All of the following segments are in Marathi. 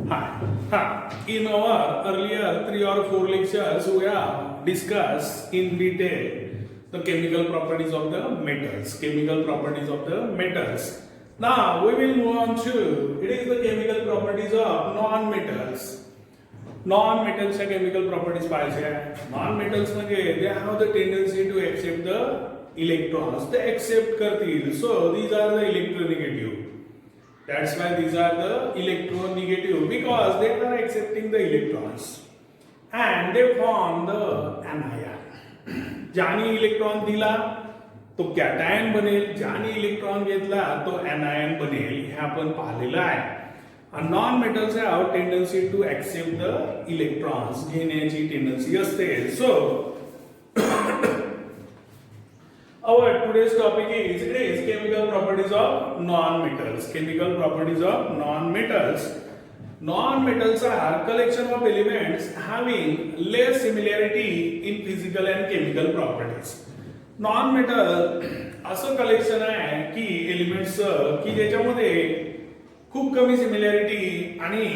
Hi. In our earlier 3 or 4 lectures, we have discussed in detail the chemical properties of the metals. Chemical properties of the metals. Now we will move on to it is the chemical properties of non-metals. Non-metals chemical properties पाहिजे. Non-metals म्हणजे they have the tendency to accept the electrons. They accept करतील. So these are the electronegative. That's why these are the electronegative because they are accepting the electrons and they form the anion. ज्याने इलेक्ट्रॉन दिला तो कॅटायन बनेल, ज्याने इलेक्ट्रॉन घेतला तो anion बनेल. हे आपण पाहिलेलं आहे. Non metals have tendency to accept the electrons. घेण्याची टेंडन्सी असते. So our today's topic is chemical properties of non-metals. Chemical properties of non-metals. Non-metals are collection of elements having less similarity in physical and chemical properties. Non-metal असं कलेक्शन आहे की एलिमेंट्स की ज्याच्यामध्ये खूप कमी सिमिलॅरिटी आणि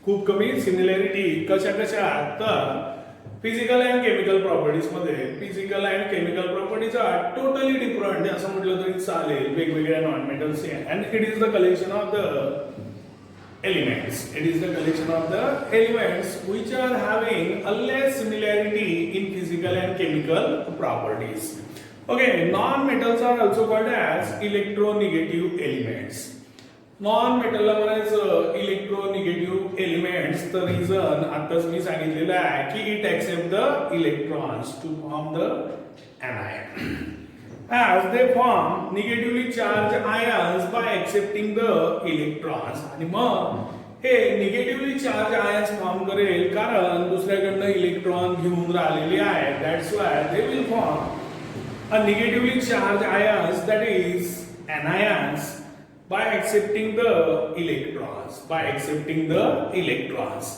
खूप कमी सिमिलॅरिटी कशा कशा तर फिजिकल अँड केमिकल प्रॉपर्टीज मध्ये physical and chemical properties are totally different असं म्हटलं तरी चालेल वेगवेगळ्या non metals and it is the collection of the elements. It is the collection of the elements which are having a less similarity in physical and chemical properties. Okay, non-metals are also called as electronegative elements. Non-metal ला म्हणायचं electronegative elements. The reason आताच मी सांगितलेलं आहे की it accept the electrons to form the anion. As they form negatively charged ions by accepting the electrons. आणि मग हे निगेटिव्हली चार्ज आयन्स फॉर्म करेल कारण दुसऱ्याकडनं इलेक्ट्रॉन घेऊन राहिलेले आहे. That's why they will form a negatively charge ions that is anions by accepting the electrons. By accepting the electrons.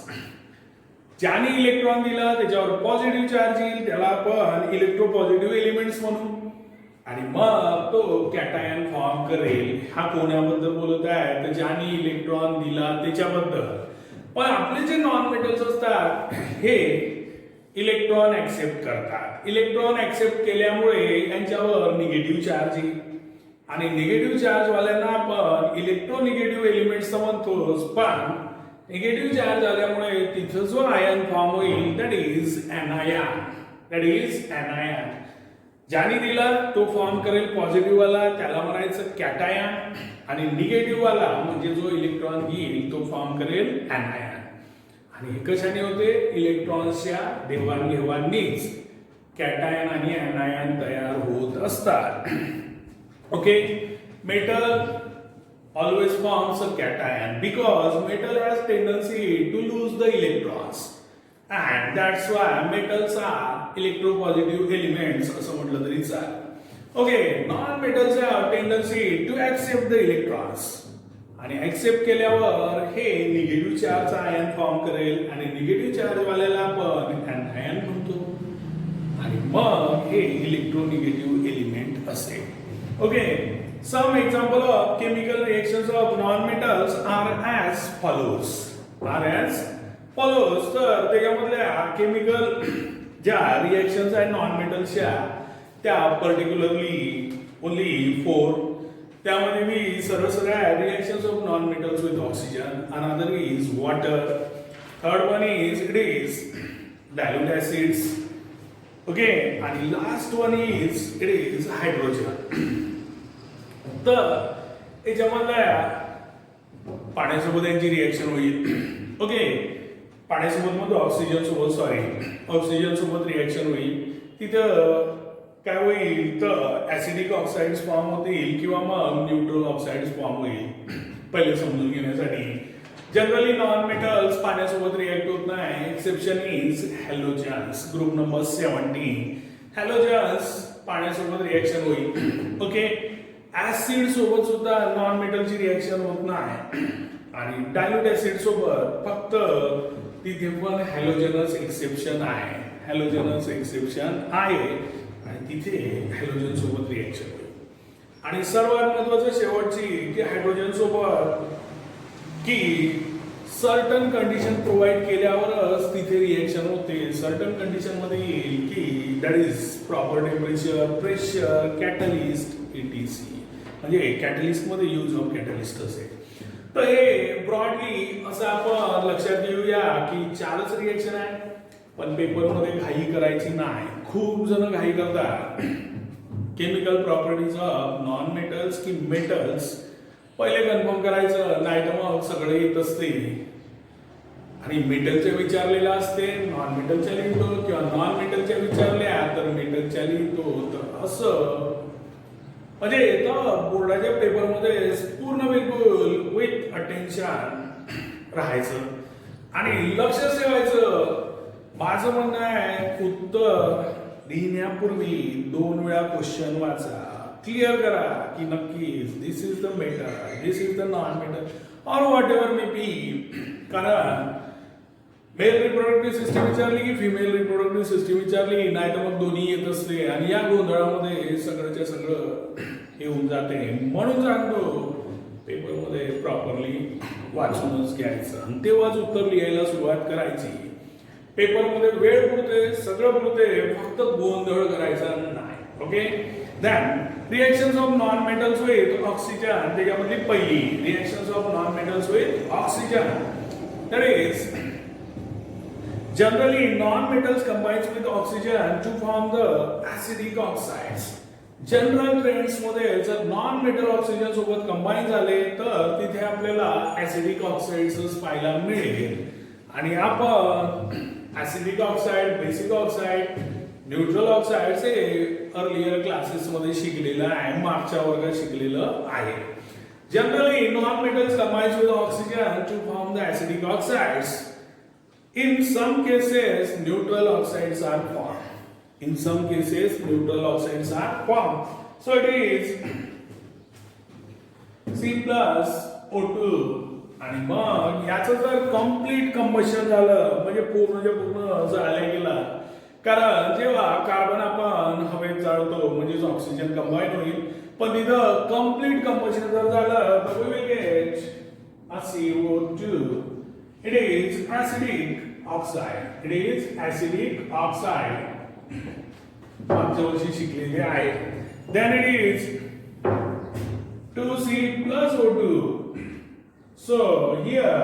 ज्याने इलेक्ट्रॉन दिला त्याच्यावर पॉझिटिव्ह चार्ज येईल त्याला आपण इलेक्ट्रोपॉझिटिव्ह एलिमेंट्स म्हणू आणि मग तो कॅटायन फॉर्म करेल. हा कोणाबद्दल बोलत आहे तर ज्याने इलेक्ट्रॉन दिला त्याच्याबद्दल. पण आपले जे नॉन मेटल्स असतात हे इलेक्ट्रॉन ऍक्सेप्ट करतात. इलेक्ट्रॉन ऍक्सेप्ट केल्यामुळे यांच्यावर निगेटिव्ह चार्ज येईल आणि निगेटिव्ह चार्ज वाल्यांना आपण इलेक्ट्रोनिगेटिव्ह एलिमेंट्स म्हणतोच. पण निगेटिव्ह चार्ज आल्यामुळे तिथं जो आयन फॉर्म होईल that is anion. That is anion. ज्याने दिला तो फॉर्म करेल पॉझिटिव्ह वाला त्याला म्हणायचं कॅटायन आणि निगेटिव्ह वाला म्हणजे जो इलेक्ट्रॉन घेईल तो फॉर्म करेल anion. आणि हे कशाने होते इलेक्ट्रॉन्सच्या देवाणघेवाणीच कॅटायन आणि anion तयार होत असतात. Okay, metal always forms a cation because metal has tendency to lose the electrons and that's why metals are electropositive elements असं म्हटलं तरी चालेल. Okay, non metals have tendency to accept the electrons आणि accept केल्यावर हे निगेटिव्ह चार्ज आयन फॉर्म करेल आणि निगेटिव्ह चार्ज वाल्याला आपण anion म्हणतो आणि मग हे इलेक्ट्रोनिगेटिव्ह एलिमेंट असेल. Okay, some example of chemical reactions of non-metals are as follows. तर त्याच्यामधल्या केमिकल ज्या रिएक्शन्स आहेत नॉन मेटल्सच्या त्या पर्टिक्युलरली ओनली 4. त्यामध्ये मी सरळ reactions of non metals with oxygen. Another is water. Third one is it is dilute acids. Okay, आणि last one is it is hydrogen. तर याच्यामधल्या पाण्यासोबत यांची रिएक्शन होईल. ओके, पाण्यासोबत मग ऑक्सिजन सोबत रिएक्शन होईल. तिथं काय होईल तर ऍसिडिक ऑक्साइड्स फॉर्म होतील किंवा मग न्यूट्रल ऑक्साइड्स फॉर्म होईल. पहिले समजून घेण्यासाठी जनरली नॉन मेटल्स पाण्यासोबत रिएक्ट होत नाही. Exception is halogens. Group number 17. Halogens पाण्यासोबत रिएक्शन होईल. ओके, ऍसिड सोबत सुद्धा नॉन मेटलची रिएक्शन होत नाही आणि डायल्यूट ऍसिड सोबत फक्त तिथे पण हॅलोजनस एक्सेप्शन आहे. हॅलोजनस एक्सेप्शन आहे आणि तिथे हॅलोजन सोबत रिएक्शन होईल. आणि सर्वात महत्वाचं शेवटची की हायड्रोजन सोबत की सर्टन कंडिशन प्रोव्हाइड केल्यावरच तिथे रिएक्शन होते. सर्टन कंडिशन मध्ये येईल की that is proper temperature, pressure, catalyst etc.. म्हणजे कॅटलिस्ट मध्ये यूज ऑफ कॅटलिस्ट असेल. तर हे ब्रॉडली असं आपण लक्षात घेऊया की 4च रिएक्शन आहे. पण पेपरमध्ये घाई करायची नाही. खूप जण घाई करतात. Chemical properties of non metals की मेटल्स पहिले कन्फर्म करायचं, नाही तर मग सगळे येत असते. आणि मेटलचे विचारलेलं असते, नॉन मेटलच्या लिहितो, किंवा नॉन मेटलच्या विचारल्या तर मेटलच्या लिहितो. तर असं म्हणजे बोर्डाच्या पेपरमध्ये पूर्ण बिलकुल विथ अटेन्शन राहायचं आणि लक्ष ठेवायचं. माझं म्हणणं आहे, उत्तर लिहिण्यापूर्वी 2 वेळा क्वेश्चन वाचा, क्लिअर करा की नक्कीच this is the metal, this is the non metal और व्हॉट एव्हर मे बी. कारण मेल रिप्रोडक्टिव्ह सिस्टीम विचारली की फिमेल रिप्रोडक्टिव्ह सिस्टीम विचारली, नाही तर मग दोन्ही येत असते आणि या गोंधळामध्ये सगळंच्या सगळं येऊन जाते. म्हणून सांगतो पेपरमध्ये प्रॉपरली वाचूनच घ्यायचं आणि तेव्हाच उत्तर लिहायला सुरुवात करायची. पेपरमध्ये वेळ पुरते, सगळं पुरते, फक्त गोंधळ करायचा नाही. Okay. Then reactions of non metals with oxygen. त्याच्यामधली पहिली reactions of non metals with oxygen. That is generally non metals combines with oxygen to form the acidic oxides. General trends मध्ये जर नॉन मेटल ऑक्सिजन सोबत कंबाईन झाले तर तिथे आपल्याला ऍसिडिक ऑक्साइड्स पाहायला मिळेल. आणि आपण acidic oxide, basic oxide, neutral oxide हे अर्लियर क्लासेस मध्ये शिकलेलं आहे, मागच्या वर्गात शिकलेलं आहे. Generally non metals combines with oxygen to form the acidic oxides. In some cases, neutral oxides are formed. In some cases, neutral oxides are formed. So it is C plus O2. आणि मग याचं जर कम्प्लीट कंबशन झालं म्हणजे पूर्ण जाळल्या गेला. कारण जेव्हा कार्बन आपण हवेत जाळतो म्हणजे ऑक्सिजन कंबाईन होईल. पण तिथं कम्प्लीट कंबशन जर झालं तर we will get a CO2. It is acidic oxide. It is acidic oxide. मागच्या वर्षी शिकलेले आहे. Then it is 2C plus O2. So here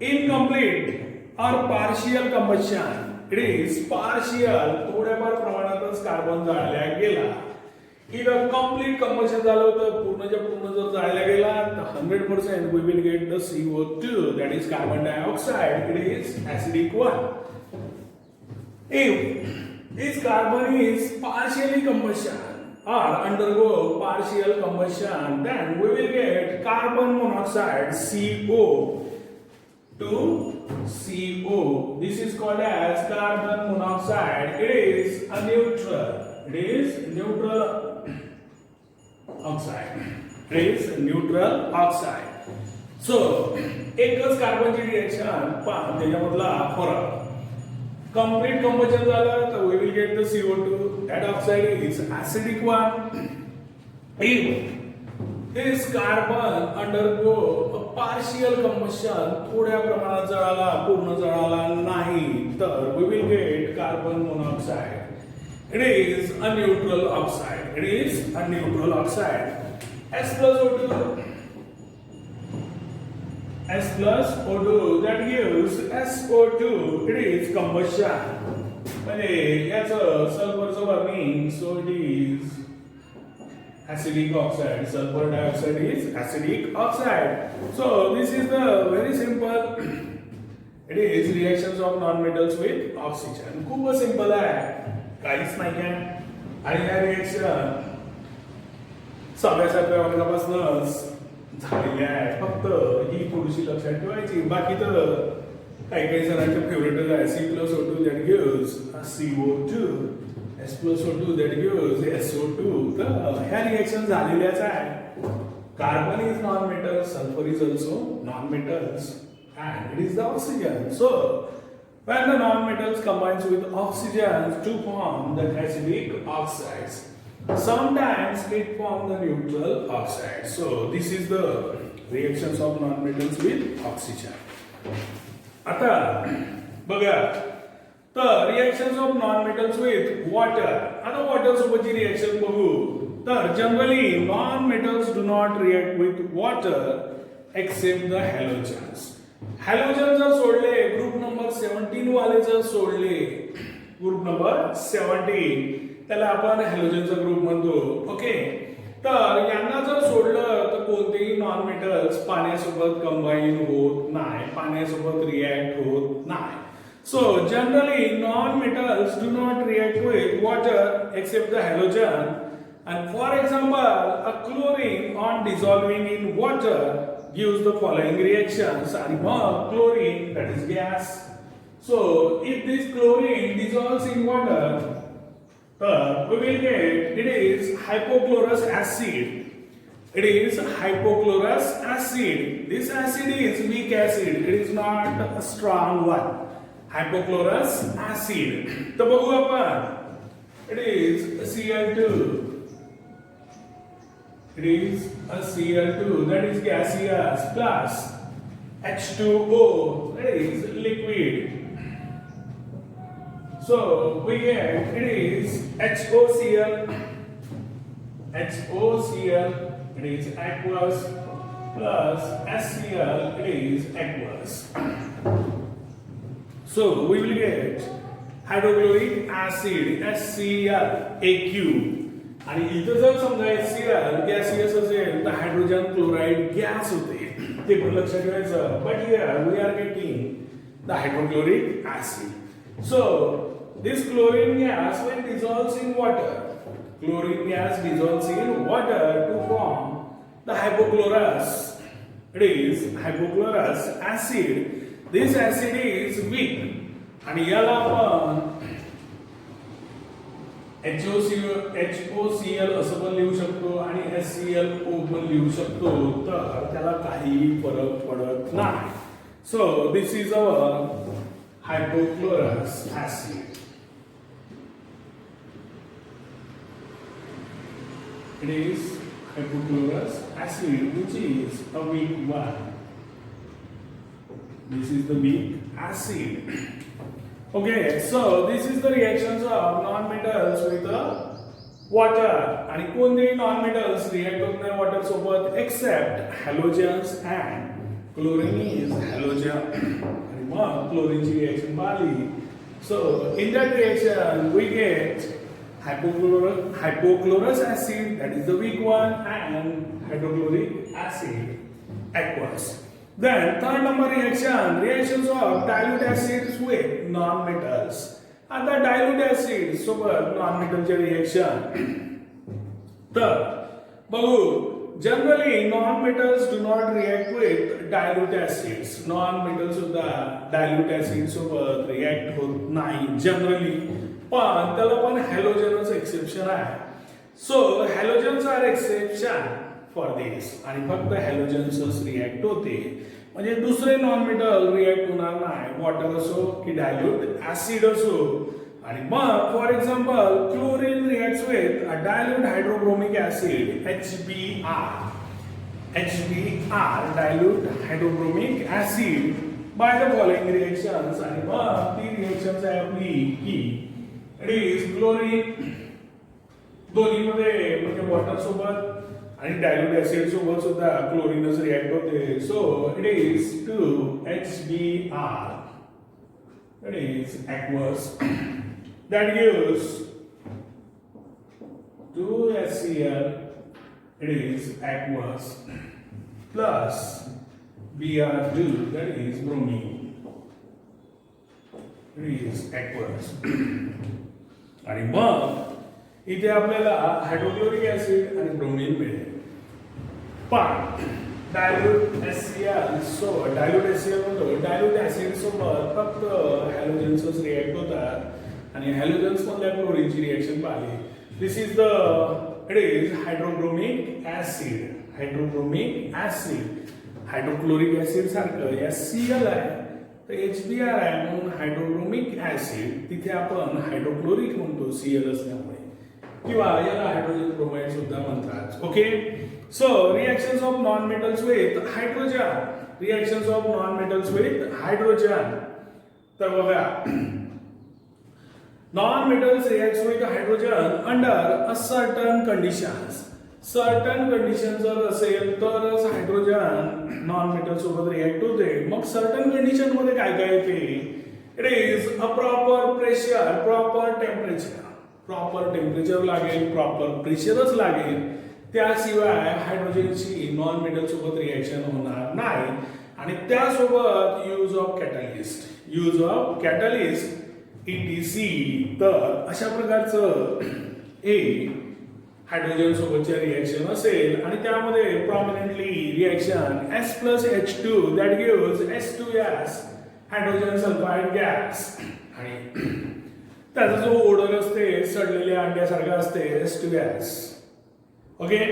incomplete or partial combustion. It is partial. थोड्याफार प्रमाणातच कार्बन जाळल्या गेला. इथं कम्प्लीट कंबशन झालं होतं, पूर्णच्या पूर्ण जर जाळल्या गेला तर 100% we will get the CO2, that is carbon dioxide. It is acidic one. If this carbon is partially combustion or undergo partial combustion, then we will get carbon monoxide, CO, to CO. This is called as carbon monoxide. It is a neutral. It is neutral oxide. It is neutral oxide. So एकच कार्बनची रिएक्शन पण त्याच्यामधला फरक. कंप्लीट कंबशन झालं तर we will get the CO2. That oxide is acidic one. If this carbon undergo a partial combustion, थोड्या प्रमाणात जळाला, पूर्ण जळाला नाही तर we will get carbon monoxide. It is a neutral oxide. It is a neutral oxide. S plus O2. S plus O2 that gives SO2. It is combustion. म्हणजे याचं सल्फरचं burning. So it is acidic oxide. Sulfur dioxide is acidic oxide. So this is the very simple. It is reactions of non-metals with oxygen. खूप सिंपल आहे. काहीच नाही आहे. आणि या रिएक्शन 6व्या वर्गापासूनच झालेल्या आहे. फक्त ही थोडीशी लक्षात ठेवायची. बाकी तर काही जणांचे फेवरेट आहे. C plus O2 that gives CO2. S plus O2 that gives SO2. तर ह्या रिएक्शन झालेल्याच आहे. Carbon is non metal, sulphur is also non metals, and it is the oxygen. So when the non-metals combines with oxygen to form the acidic oxides, sometimes it forms the neutral oxide. So this is the reactions of non-metals with oxygen. आता बघा तर reactions of non metals with water. आता वॉटर सोबतची रिएक्शन बघू. तर generally non metals do not react with water except the halogens. Halogen जर सोडले, ग्रुप नंबर 17 वाले जर सोडले, ग्रुप नंबर 17 त्याला आपण हॅलोजनचा ग्रुप म्हणतो. ओके, तर यांना जर सोडलं तर कोणतेही नॉन मेटल्स पाण्यासोबत कंबाईन होत नाही, पाण्यासोबत रिएक्ट होत नाही. So generally non metals do not react with water except the halogen. And for example, a chlorine on dissolving in water gives the following reactions. And chlorine, that is gas. So if this chlorine dissolves in water, we will get it is hypochlorous acid. It is hypochlorous acid. This acid is weak acid. It is not a strong one. Hypochlorous acid. तो बघू आपण. It is Cl2. It is a Cl2, that is gaseous, plus H2O, that is liquid. So we get it is HOCl, it is aqueous, plus HCl, it is aqueous. So we will get hydrochloric acid, HCl, AQ. आणि इथं जर समजा HCl गॅसियस असेल तर हायड्रोजन क्लोराइड गॅस होते, ते पण लक्षात ठेवायचं. But here we are getting the hydrochloric acid. So this chlorine gas when dissolves in water, chlorine gas dissolves in water to form the hypochlorous. It is hypochlorous acid. This acid is weak आणि याला आपण HOCl असं पण लिहू शकतो आणि HClO पण लिहू शकतो, तर त्याला काही फरक पडत नाही. So this is our hypochlorous acid. It is hypochlorous acid which is a weak one. This is the weak acid. Okay, so this is the reactions of non-metals with the water. आणि कोणतेही non-metals react होत नाही water सोबत except halogens and chlorine is halogen. आणि मग chlorine ची reaction पाहिली. So in that reaction we get hypochlorous acid, that is the weak one, and hydrochloric acid, aqueous. Then third number reaction, reactions of dilute acids with non-metals. आता dilute acid सोबत non-metal चे reaction. तर बघू, generally non-metals do not react with dilute acids. Non-metals सुद्धा dilute acid सोबत react होत नाही generally. पण त्याला पण हॅलोजनच एक्सेप्शन आहे. So halogens are exception for this. आणि फक्त हॅलोजन्सच रिएक्ट होते, म्हणजे दुसरे नॉन मेटल रिएक्ट होणार नाही, वॉटर असो की डायल्यूट ऍसिड असो. आणि मग for example chlorine reacts with a dilute hydrobromic acid HBr dilute hydrobromic acid by the following reactions. आणि मग ती रिएक्शन्स आहे आपली की इट इज क्लोरीन दोन्ही मध्ये म्हणजे वॉटर सोबत आणि डायल्यूट ऍसिड सोबत सुद्धा क्लोरीनच रिएक्ट होते. So it is 2HBr, it is aqueous, that gives 2HCl, it is aqueous, plus Br2, that is bromine, it is aqueous. आणि मग इथे आपल्याला हायड्रोक्लोरिक ऍसिड आणि ब्रोमीन मिळेल. पण डायल्यूट HCl सोबत डायल्यूट HCl म्हणतो, डायल्यूट ऍसिड सोबत फक्त हॅलोजन्सच रिएक्ट होतात आणि हॅलोजन्स मधल्या क्लोरीनची रिएक्शन पाहिली. This is the it is hydrobromic acid. Hydrobromic acid hydrochloric acid सारखं HCl आहे तर HBr आहे म्हणून हायड्रोब्रोमिक ऍसिड, तिथे आपण हायड्रोक्लोरिक म्हणतो Cl असल्यामुळे. किंवा याला हायड्रोजन ब्रोमाइड सुद्धा म्हणतात. Okay, so reactions of non metals with hydrogen, reactions of non metals with hydrogen. तर बघा, non metals react with hydrogen under a certain conditions. Certain condition जर असेल तरच हायड्रोजन नॉन मेटल सोबत रिएक्ट होते. मग सर्टन कंडिशन मध्ये काय काय येते? It is a proper pressure, proper temperature. Proper temperature लागेल, प्रॉपर प्रेशरच लागेल, त्याशिवाय हायड्रोजनची नॉन मेटल सोबत रिएक्शन होणार नाही. आणि त्यासोबत use of catalyst, use of catalyst ETC. तर अशा प्रकारचं हे हायड्रोजन सोबतचे रिएक्शन असेल आणि त्यामध्ये prominently reaction S+H2 that gives H2S hydrogen sulphide gas. आणि त्याचा जो ओडर असते सडलेल्या अंड्यासारखा असते H2S. Okay,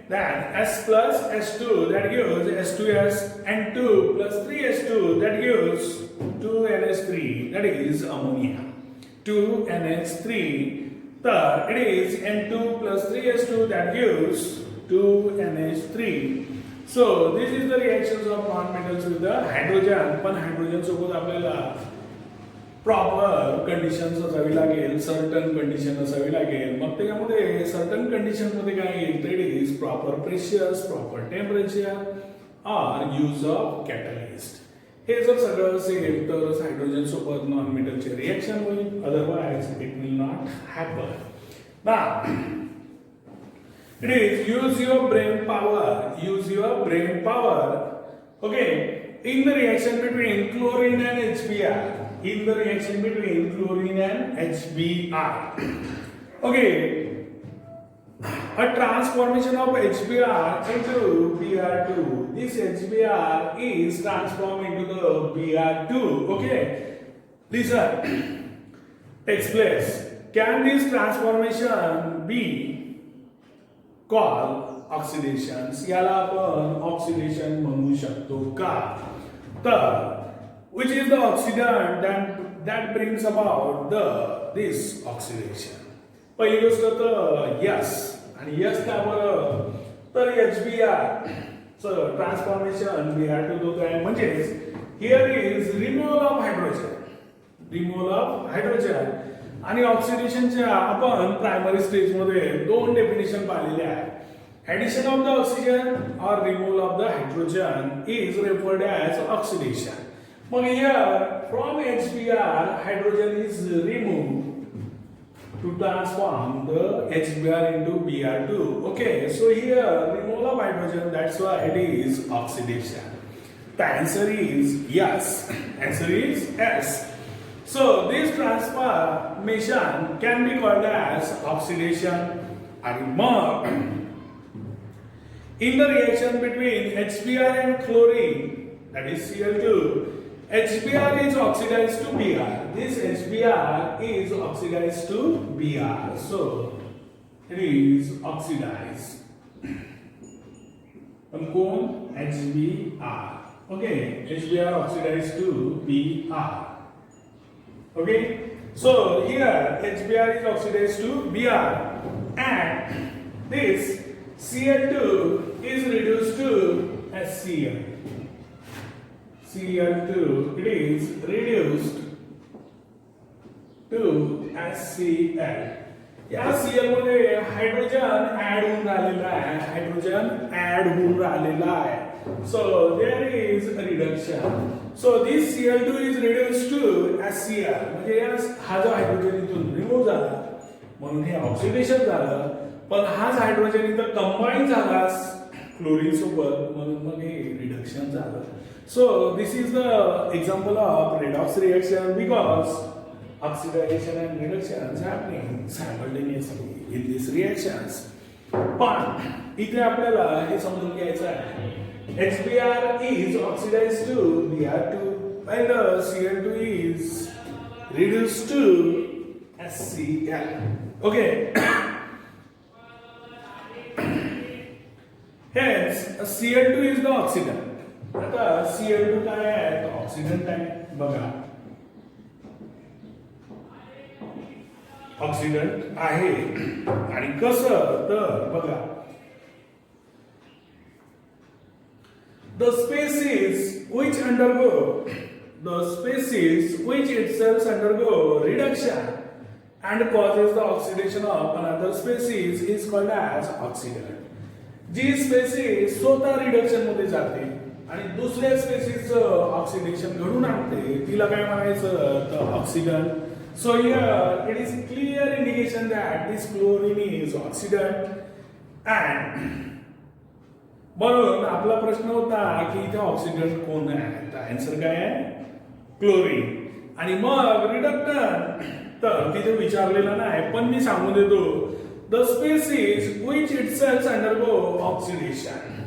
then S+H2 that gives H2S and 2 plus 3H2 that gives 2NH3, that is ammonia. 2NH3. Third, it is N2 plus 3H2 that gives 2NH3. So this is the reactions of non-metals with the hydrogen. पण हायड्रोजन सोबत आपल्याला प्रॉपर कंडिशन्स असावी लागेल, सर्टन कंडिशन असावी लागेल. मग त्याच्यामध्ये सर्टन कंडिशन मध्ये काय येईल? It is proper pressures, proper temperature or use of catalyst. हे जर सगळं असेल तरच हायड्रोजन सोबत नॉन मेटलचे रिएक्शन होईल, otherwise it will not happen. Now it is use your brain power, use your brain power. Okay, in the reaction between chlorine and HBr, in the reaction between chlorine and HBr. Okay, a transformation of HBr into Br2. This HBr is transformed into the Br2. Okay, listen, takes place. Can this transformation be called oxidation? याला आपण ऑक्सिडेशन म्हणू शकतो का? तर which is the oxidant that brings about this oxidation? पहिली गोष्ट तर यस. आणि यस का बरं? तर HBr चं ट्रान्सफॉर्मेशन Br2 होत आहे. म्हणजेच here is removal of hydrogen, removal of hydrogen. आणि ऑक्सिडेशनच्या आपण प्रायमरी स्टेज मध्ये दोन डेफिनेशन पाहिलेले आहेत. Addition of the oxygen or removal of the hydrogen is referred as oxidation. But here from HBr hydrogen is removed to transform the HBr into Br2. Okay, so here removal of hydrogen, that's why it is oxidation. The answer is yes. Answer is yes. So this transformation can be called as oxidation. And more in the reaction between HBr and chlorine, that is Cl2, HBr is oxidized to Br. This HBr is oxidized to Br. So it is oxidized. Cone HBr. Okay, HBr oxidized to Br. Okay, so here HBr is oxidized to Br, and this Cl2 is reduced to HCl. Cl2 it is reduced to HCl. या Cl मध्ये हायड्रोजन ऍड होऊन राहिलेला आहे, हायड्रोजन ऍड होऊन राहिलेला आहे. So there is a reduction. So this Cl2 is reduced to HCl. म्हणजे हा जो हायड्रोजन इथून रिमूव्ह झाला म्हणून हे ऑक्सिडेशन झालं. पण हाच हायड्रोजन इथं कंबाईन झाला क्लोरीन सोबत म्हणून मग हे रिडक्शन झालं. So this is the example of redox reaction because oxidation and reduction is happening simultaneously in these reactions. पण इथे आपल्याला हे समजून घ्यायचं आहे HBr is oxidized to Br2 and the Cl2 is reduced to HCl. Okay. Hence Cl2 is the oxidant. आता Cl2 काय आहे? ऑक्सिडंट आहे. बघा ऑक्सिडंट आहे. आणि कसं तर बघा, the species which itself undergo reduction and causes the oxidation of another species is called as oxidant. जी स्पेसीस स्वतः रिडक्शन मध्ये जाते आणि दुसऱ्या स्पेसीस ऑक्सिडेशन घडून आणते तिला काय म्हणायचं तर oxidant. So here it is clear indication that this chlorine is oxidant. And म्हणून आपला प्रश्न होता की इथे ऑक्सिडंट कोण आहे, तर आन्सर काय आहे क्लोरीन. आणि मग रिडक्टंट तर तिथे विचारलेलं नाही, पण मी सांगून देतो the species which itself undergo oxidation.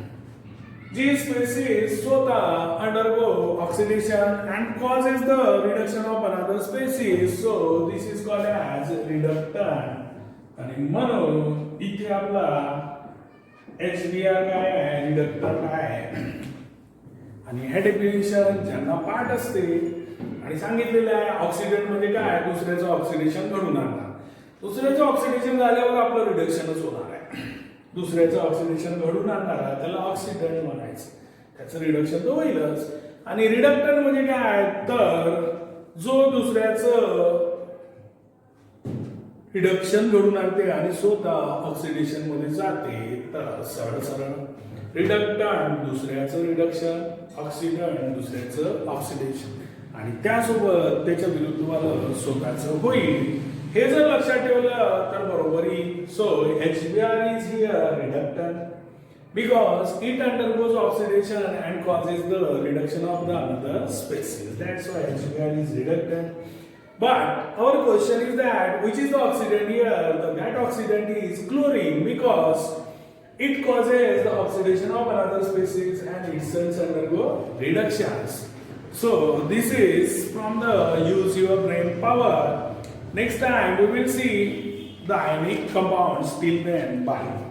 जी स्पेसीज स्वतः undergo oxidation and causes the reduction of another species, so this is called as reductant. आणि म्हणून इथे आपला HBr काय आहे, रिडक्टंट आहे. आणि हे डेफिनेशन ज्यांना पाठ असते आणि सांगितलेलं आहे ऑक्सिडंट म्हणजे काय, दुसऱ्याचं ऑक्सिडेशन घडून आणणार. दुसऱ्याचं ऑक्सिडेशन झाल्यावर आपलं रिडक्शनच होणार आहे. दुसऱ्याचं ऑक्सिडेशन घडून आणणारा त्याला ऑक्सिडंट म्हणायचं, त्याचं रिडक्शन तर होईलच. आणि रिडक्टंट म्हणजे काय तर जो दुसऱ्याचं रिडक्शन घडून आणते आणि स्वतः ऑक्सिडेशन मध्ये जाते. तर सरळ सरळ रिडक्टंट दुसऱ्याचं रिडक्शन, ऑक्सिडंट दुसऱ्याचं ऑक्सिडेशन आणि त्यासोबत त्याच्या विरुद्धवालं स्वतःचं होईल. हे जर लक्षात ठेवलं तर बरोबर येईल. So HBr is here reductant because it undergoes oxidation and causes the reduction of the another species. That's why HBr is reductant. But our question is that which is the oxidant here? That oxidant is chlorine because it causes the oxidation of another species and itself undergo reductions. So this is from the use your brain power. Next time we will see the ionic compounds. Till then, bye.